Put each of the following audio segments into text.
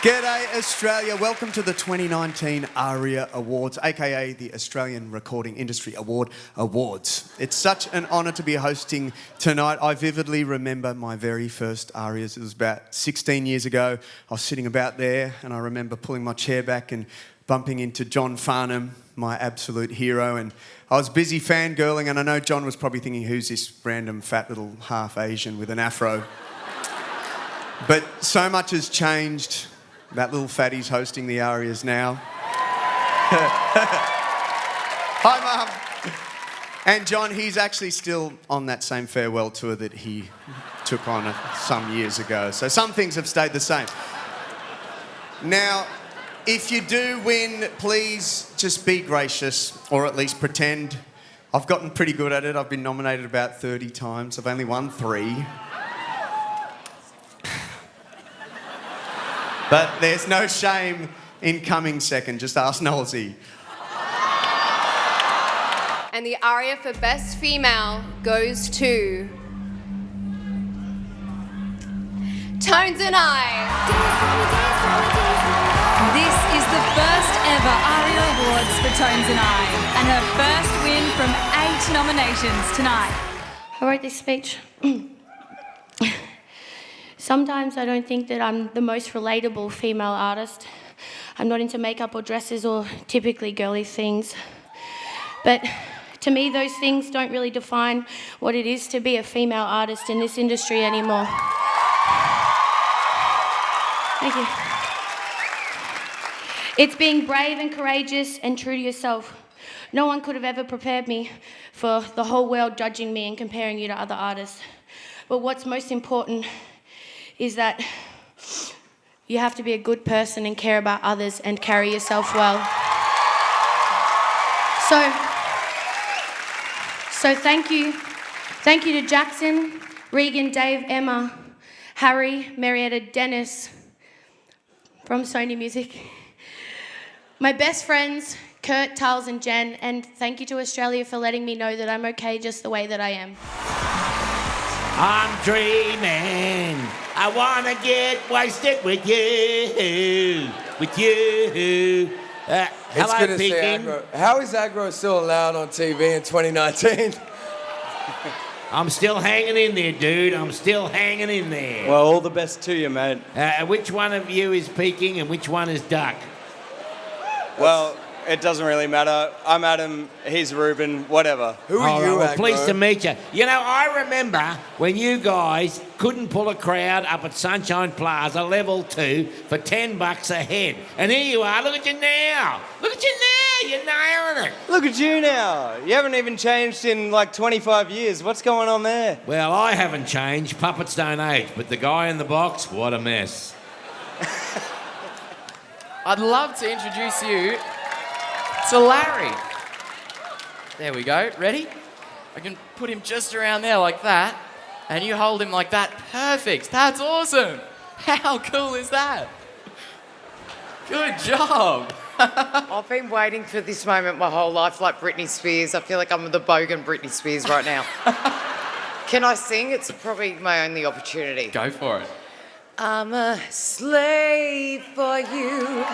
G'day Australia, welcome to the 2019 ARIA Awards, aka the Australian Recording Industry Awards. It's such an honour to be hosting tonight. I vividly remember my very first ARIAs. It was about 16 years ago. I was sitting about there and I remember pulling my chair back and bumping into John Farnham, my absolute hero, and I was busy fangirling, and I know John was probably thinking, who's this random fat little half Asian with an afro? But so much has changed. That little fatty's hosting the ARIAs now. Hi, Mum. And John, he's actually still on that same farewell tour that he took on some years ago. So some things have stayed the same. Now, if you do win, please just be gracious, or at least pretend. I've gotten pretty good at it. I've been nominated about 30 times. I've only won 3. But there's no shame in coming second. Just ask Nosey. And the ARIA for Best Female goes to Tones and I. This is the first ever ARIA Awards for Tones and I, and her first win from 8 nominations tonight. I wrote this speech. Sometimes I don't think that I'm the most relatable female artist. I'm not into makeup or dresses or typically girly things. But to me, those things don't really define what it is to be a female artist in this industry anymore. Thank you. It's being brave and courageous and true to yourself. No one could have ever prepared me for the whole world judging me and comparing you to other artists. But what's most important is that you have to be a good person and care about others and carry yourself well. So thank you. Thank you to Jackson, Regan, Dave, Emma, Harry, Marietta, Dennis from Sony Music. My best friends, Kurt, Tals and Jen, and thank you to Australia for letting me know that I'm okay just the way that I am. I'm dreaming, I wanna get wasted with you. Hello, Peking. How is aggro still allowed on TV in 2019? I'm still hanging in there, dude. I'm still hanging in there. Well, all the best to you, mate. Which one of you is Peking and which one is Duck? Well, it doesn't really matter. I'm Adam, he's Ruben, whatever. Who are you, well, aggro? pleased to meet you. You know, I remember when you guys couldn't pull a crowd up at Sunshine Plaza, level 2, for $10 a head. And here you are, look at you now. Look at you now, you're nailing it. Look at you now. You haven't even changed in like 25 years. What's going on there? Well, I haven't changed. Puppets don't age. But the guy in the box, what a mess. I'd love to introduce you to Larry. There we go. Ready? I can put him just around there like that, and you hold him like that. Perfect. That's awesome. How cool is that? Good job. I've been waiting for this moment my whole life, like Britney Spears. I feel like I'm the bogan Britney Spears right now. Can I sing? It's probably my only opportunity. Go for it. I'm a slave for you.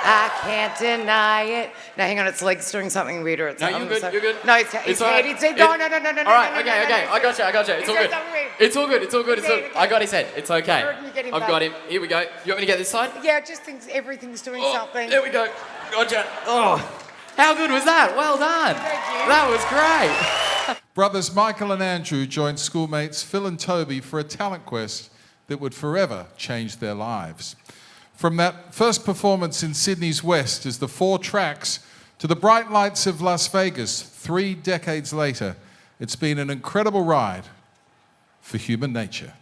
I can't deny it. No, hang on, its legs doing something weirder. It's No, you're good, you're good. No, it's head. It's head. No. All right, okay. I got you. It's all good. It's all good. I got his head. It's okay. I've got him. Here we go. You want me to get this side? Yeah, it just thinks everything's doing something. There we go. Gotcha. Oh, how good was that? Well done. Thank you. That was great. Brothers Michael and Andrew joined schoolmates Phil and Toby for a talent quest that would forever change their lives. From that first performance in Sydney's West as the 4 tracks to the bright lights of Las Vegas 3 decades later, it's been an incredible ride for human nature.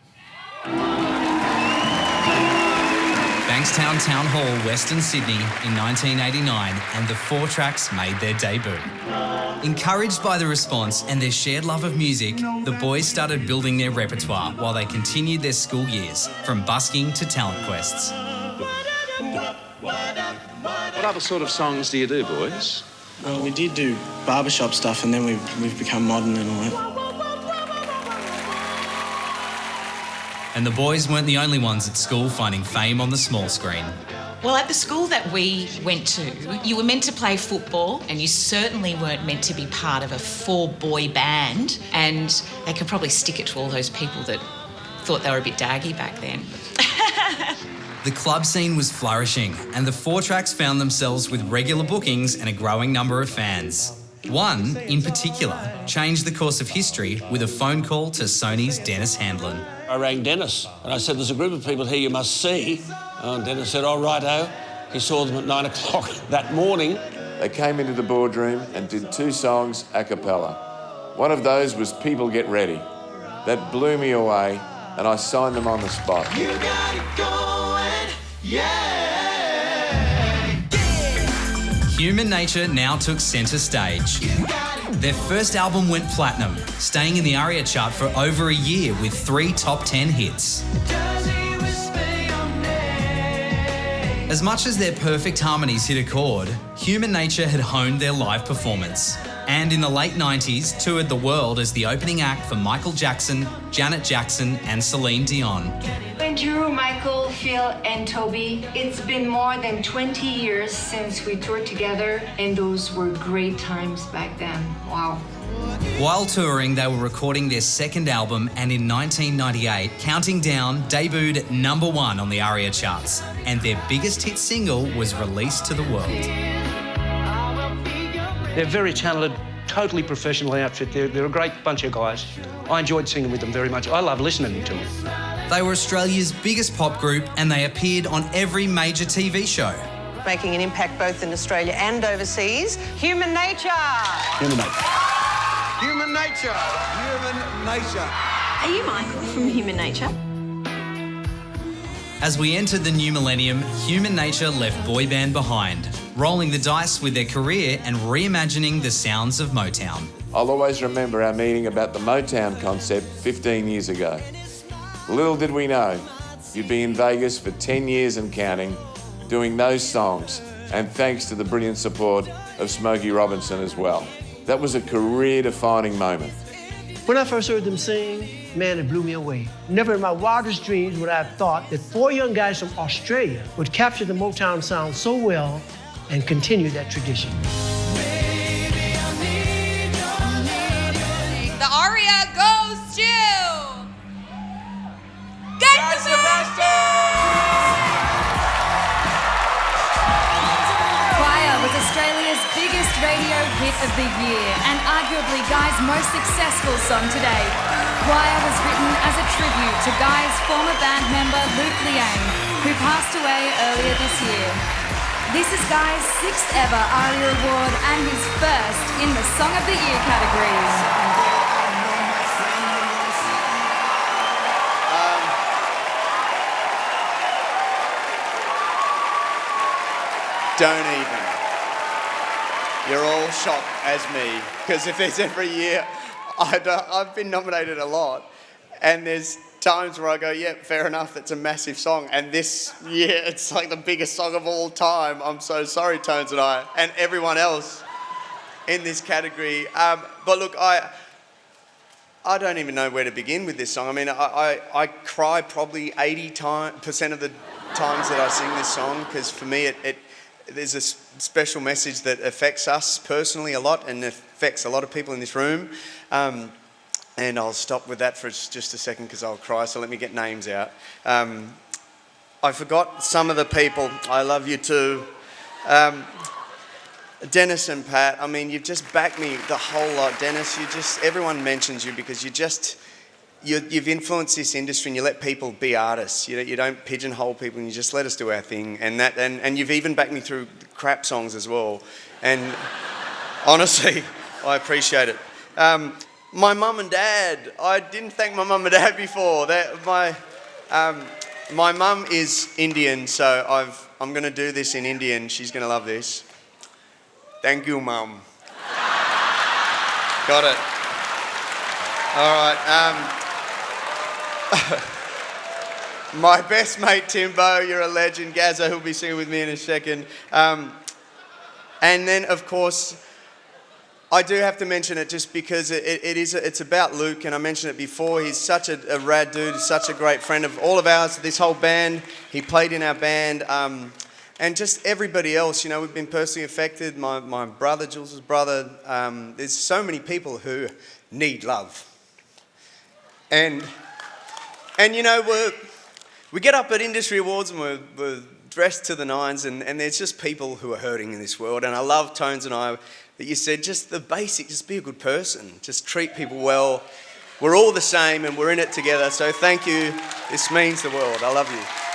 Bankstown Town Hall, Western Sydney in 1989, and the 4 tracks made their debut. Encouraged by the response and their shared love of music, the boys started building their repertoire while they continued their school years, from busking to talent quests. What other sort of songs do you do, boys? Well, we did do barbershop stuff, and then we've become modern and all that. And the boys weren't the only ones at school finding fame on the small screen. Well, at the school that we went to, you were meant to play football and you certainly weren't meant to be part of a 4-boy band. And they could probably stick it to all those people that thought they were a bit daggy back then. The club scene was flourishing and the 4 Tracks found themselves with regular bookings and a growing number of fans. One, in particular, changed the course of history with a phone call to Sony's Dennis Handlin. I rang Dennis and I said, there's a group of people here you must see. And Dennis said, oh, righto. He saw them at 9 o'clock that morning. They came into the boardroom and did 2 songs a cappella. One of those was People Get Ready. That blew me away and I signed them on the spot. You got it going, yeah. Human Nature now took centre stage. Their first album went platinum, staying in the ARIA chart for over a year with 3 top 10 hits. As much as their perfect harmonies hit a chord, Human Nature had honed their live performance. And in the late 90s, toured the world as the opening act for Michael Jackson, Janet Jackson and Celine Dion. Drew, Michael, Phil and Toby, it's been more than 20 years since we toured together and those were great times back then. Wow. While touring, they were recording their second album and in 1998, Counting Down debuted at #1 on the ARIA charts and their biggest hit single was released to the world. They're very talented, totally professional outfit. They're a great bunch of guys. I enjoyed singing with them very much. I love listening to them. They were Australia's biggest pop group and they appeared on every major TV show. Making an impact both in Australia and overseas. Human Nature! Human Nature. Human Nature. Human Nature. Are you Michael from Human Nature? As we entered the new millennium, Human Nature left boy band behind, rolling the dice with their career and reimagining the sounds of Motown. I'll always remember our meeting about the Motown concept 15 years ago. Little did we know you'd be in Vegas for 10 years and counting, doing those songs, and thanks to the brilliant support of Smokey Robinson as well. That was a career-defining moment. When I first heard them sing, man, it blew me away. Never in my wildest dreams would I have thought that 4 young guys from Australia would capture the Motown sound so well and continue that tradition. The ARIA goes to... Guys Choir was Australia's biggest radio hit of the year and arguably Guy's most successful song to date. Choir was written as a tribute to Guy's former band member Luke Liang, who passed away earlier this year. This is Guy's 6th ever ARIA Award and his first in the Song of the Year category. Don't even. You're all shocked as me, because if there's every year, I've been nominated a lot, and there's times where I go, yeah, fair enough, that's a massive song, and this year it's like the biggest song of all time. I'm so sorry, Tones and I, and everyone else in this category. But look, I don't even know where to begin with this song. I mean, I cry probably 80% of the times that I sing this song, because for me there's a special message that affects us personally a lot and affects a lot of people in this room. And I'll stop with that for just a second because I'll cry, so let me get names out. I forgot some of the people. I love you too. Dennis and Pat, I mean, you've just backed me the whole lot. Dennis, everyone mentions you because you've influenced this industry and you let people be artists. You don't pigeonhole people and you just let us do our thing. And you've even backed me through crap songs as well. And honestly, I appreciate it. My mum and dad, I didn't thank my mum and dad before. My mum is Indian, so I'm going to do this in Indian. She's going to love this. Thank you, Mum. Got it. All right. My best mate Timbo, you're a legend. Gazza, who'll be singing with me in a second. And then, of course, I do have to mention it just because it's about Luke, and I mentioned it before. He's such a rad dude, such a great friend of all of ours, this whole band. He played in our band, and just everybody else. You know, we've been personally affected. My brother, Jules' brother. There's so many people who need love. And you know, we get up at Industry Awards and we're dressed to the nines, and there's just people who are hurting in this world. And I love, Tones and I, that you said just the basic, just be a good person, just treat people well. We're all the same and we're in it together, so thank you. This means the world. I love you.